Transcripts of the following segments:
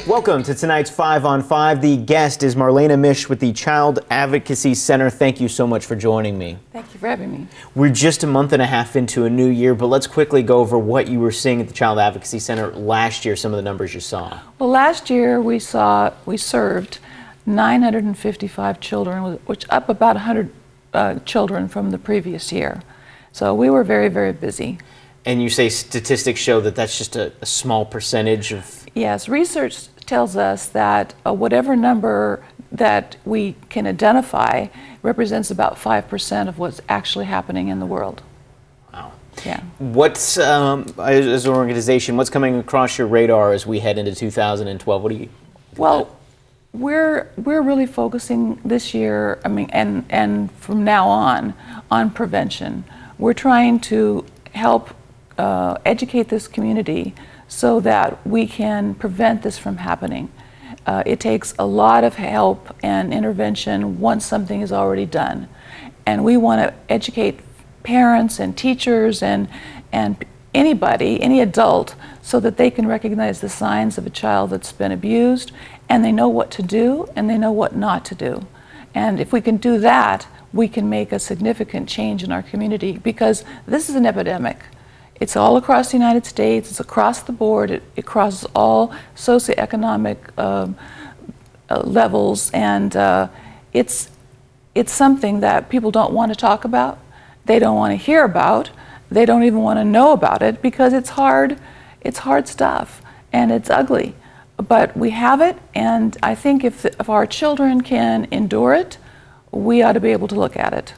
Welcome to tonight's 5 on 5. The guest is Marlene Mish with the Child Advocacy Center. Thank you so much for joining me. Thank you for having me. We're just a month and a half into a new year, but let's quickly go over what you were seeing at the Child Advocacy Center last year, some of the numbers you saw. Well, last year we served 955 children, which up about 100 children from the previous year. So we were very, very busy. And you say statistics show that that's just a small percentage of... Yes, research tells us that whatever number that we can identify represents about 5% of what's actually happening in the world. Wow. Yeah. What's, as an organization, what's coming across your radar as we head into 2012? What do you... Well, we're really focusing this year, and from now on prevention. We're trying to help educate this community so that we can prevent this from happening. It takes a lot of help and intervention once something is already done. And we want to educate parents and teachers and anybody, any adult, so that they can recognize the signs of a child that's been abused, and they know what to do and they know what not to do. And if we can do that, we can make a significant change in our community, because this is an epidemic. It's all across the United States, it's across the board, it crosses all socioeconomic levels, and it's something that people don't want to talk about, they don't want to hear about, they don't even want to know about it, because it's hard stuff, and it's ugly. But we have it, and I think if our children can endure it, we ought to be able to look at it.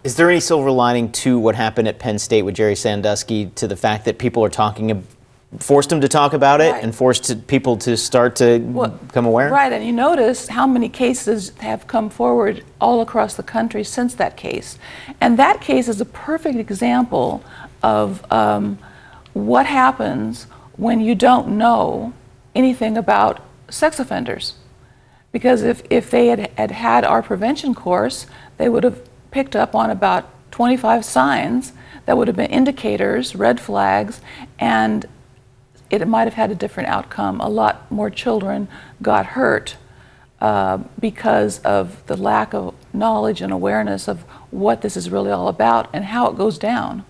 Is there any silver lining to what happened at Penn State with Jerry Sandusky, to the fact that people are forced them to talk about it, right, and forced people to start to become aware? Right, and you notice how many cases have come forward all across the country since that case. And that case is a perfect example of what happens when you don't know anything about sex offenders. Because if they had our prevention course, they would have picked up on about 25 signs that would have been indicators, red flags, and it might have had a different outcome. A lot more children got hurt because of the lack of knowledge and awareness of what this is really all about and how it goes down.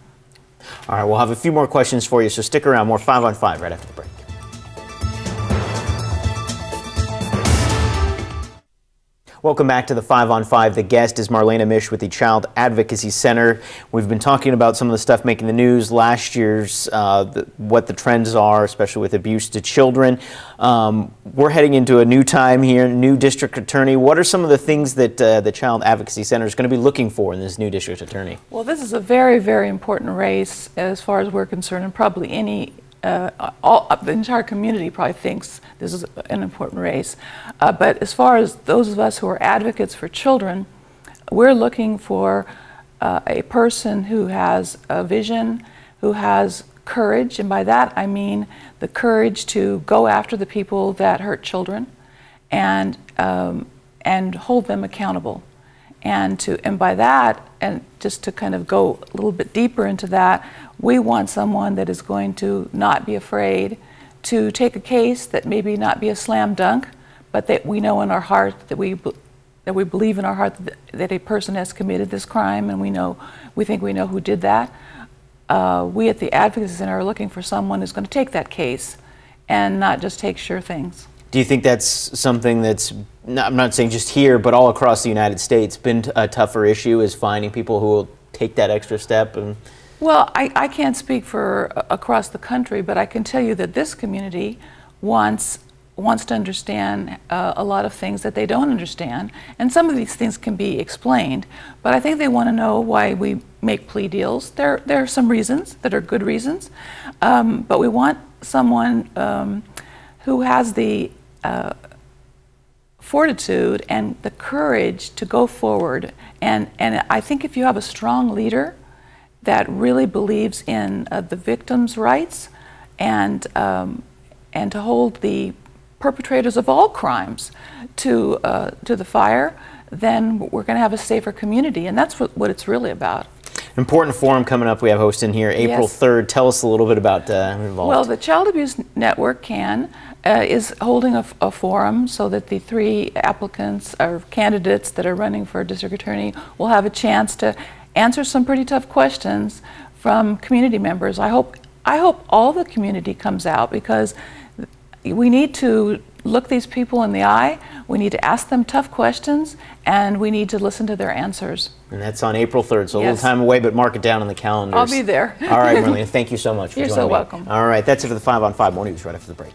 All right, we'll have a few more questions for you, so stick around. More 5 on 5 right after the break. Welcome back to the 5 on 5. The guest is Marlene Mish with the Child Advocacy Center. We've been talking about some of the stuff making the news last year's, what the trends are, especially with abuse to children. We're heading into a new time here, new district attorney. What are some of the things that the Child Advocacy Center is going to be looking for in this new district attorney? Well, this is a very, very important race as far as we're concerned, and probably the entire community probably thinks this is an important race. But as far as those of us who are advocates for children, we're looking for a person who has a vision, who has courage, and by that I mean the courage to go after the people that hurt children and hold them accountable. And by that, and just to kind of go a little bit deeper into that, we want someone that is going to not be afraid to take a case that maybe not be a slam dunk, but that we know in our heart, that we believe in our heart that a person has committed this crime, and we think we know who did that. We at the Advocacy Center are looking for someone who's going to take that case and not just take sure things. Do you think that's something that's, I'm not saying just here, but all across the United States, been a tougher issue, is finding people who will take that extra step? Well, I can't speak for across the country, but I can tell you that this community wants to understand a lot of things that they don't understand, and some of these things can be explained, but I think they want to know why we make plea deals. There are some reasons that are good reasons, but we want someone who has the fortitude and the courage to go forward, and I think if you have a strong leader that really believes in the victims' rights and to hold the perpetrators of all crimes to the fire, then we're going to have a safer community, and that's what it's really about. Important forum coming up we have hosting here April 3rd. Tell us a little bit about involved. Well, the Child Abuse Network can is holding a forum so that the 3 applicants or candidates that are running for district attorney will have a chance to answer some pretty tough questions from community members. I hope all the community comes out, because we need to look these people in the eye, we need to ask them tough questions, and we need to listen to their answers. And that's on April 3rd, so a Yes. little time away, but mark it down on the calendars. I'll be there. All right, Marlene, thank you so much for You're joining so me. welcome. All right, that's it for the 5 on 5. More news right after the break.